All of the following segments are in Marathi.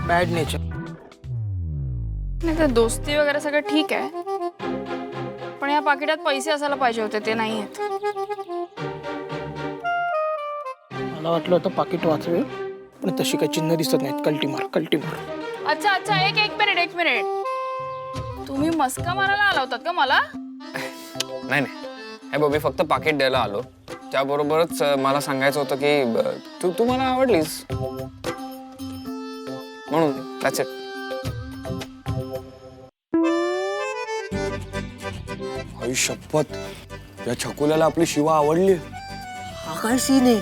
Bad nature. नाही तर दोस्ती वगैरे सगळं ठीक आहे, पण या पाकिटात पैसे असायला पाहिजे होते, ते नाही आहेत. मला वाटलं होतं पाकिट वाचवेल, पण तशी काही चिन्ह दिसत नाहीत. कल्टीमार कल्टीमार. अच्छा अच्छा, एक मिनिट. तुम्ही मस्का मारायला आला होतात का मला? नाही हे बघ, मी फक्त पाकिट द्यायला आलो. त्याबरोबरच मला सांगायचं होतं की तू मला आवडलीस म्हणून. That's it. आई शपथ, या छकुल्याला आपली शिवा आवडली. हा काय सीन आहे?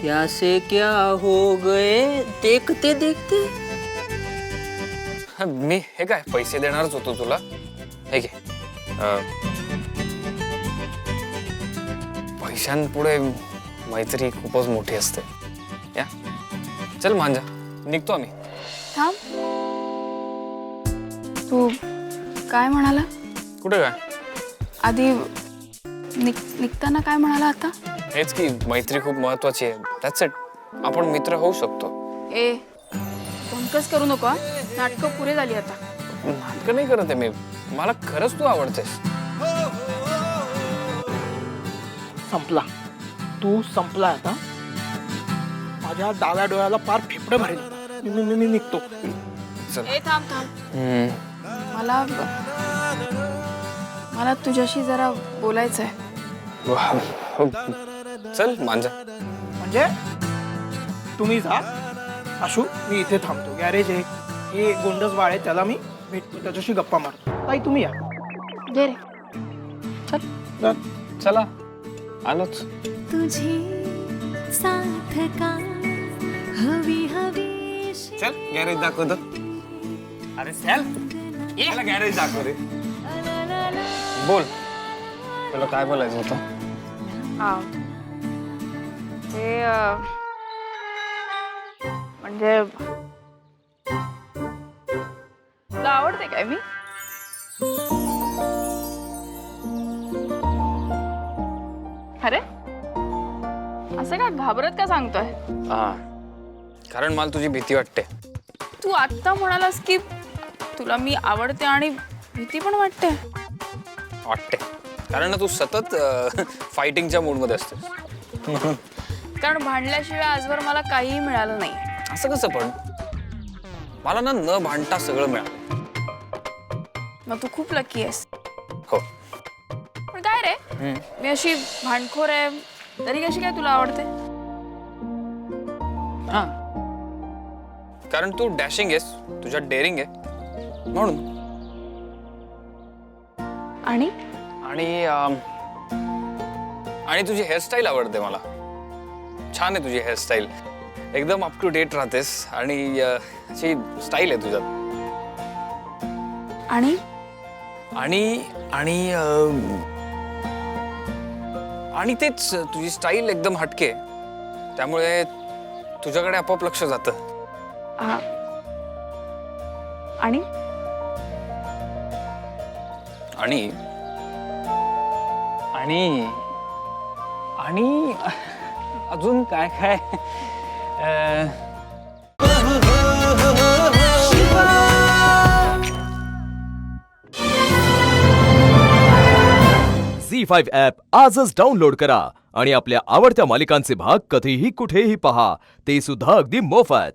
क्या से क्या हो गए देखते देखते. मी हे काय पैसे देणारच होतो तुला. हे घे. पैशांपुढे मैत्री खूपच मोठी असते. या चल मांजा, निघतो आम्ही. थांब, तू काय म्हणाला? कुठे काय? आधी निघताना काय म्हणाला आता? हेच की मैत्री खूप महत्वाची आहे. That's it. आपण मित्र होऊ शकतो. ए, कोणकच करू नको. नाटकं पुरे झाली आता. नाटकं नाही करत आहे मी. मला खरंच तू आवडतेस. संपला, तू संपला आता. माझ्या डाव्या डोळ्याला पार फेफडं भरेल. मी निघतो. चल. ए थांब. मला तुझ्याशी जरा बोलायचं आहे. चल मांजा. म्हणजे तुम्ही जा आशू, मी इथे थांबतो. गॅरेज आहे, हे गोंडस बाळ आहे, त्याला मी भेटतो, त्याच्याशी गप्पा मारतो. ताई तुम्ही या. दे रे. चल. जा. चला आलोच. तुझी साथ का हवी हवी. चल गॅरेज दाखवतो. अरे चल, याला गॅरेज दाखव रे. बोल, तुला काय बोलायचं होतं? हा, ते म्हणजे तुला आवडते काय मी? अरे असं का घाबरत का सांगतोय? कारण मला तुझी भीती वाटते. तू आत्ता म्हणालास की तुला मी आवडते आणि भीती पण वाटते. कारण ना तू सतत फायटिंगच्या मूड मध्ये असतेस. कारण भांडल्याशिवाय आजवर मला काहीही मिळालं नाही. असं कसं? पण मला ना न भांडता सगळं मिळालं. मग तू खूप लकी आहेस. हो. पण काय रे, मी अशी भांडखोर आहे तरी कशी काय तुला आवडते? कारण तू डॅशिंग आहेस, तुझ्यात डेअरिंग आहे म्हणून. आणि आणि तुझी हेअरस्टाईल आवडते मला. छान आहे तुझी हेअरस्टाईल. एकदम अप टू डेट राहतेस आणि अशी स्टाईल आहे तुझ्यात. आणि आणि आणि आणि तेच, तुझी स्टाईल एकदम हटके, त्यामुळे तुझ्याकडे आपोआप लक्ष जातं. आणि आणि आणि आणि अजून काय काय? झी5 ॲप आजच डाउनलोड करा आणि आपल्या आवडत्या मालिकांचे भाग कधीही कुठेही पहा, ते सुद्धा अगदी मोफत.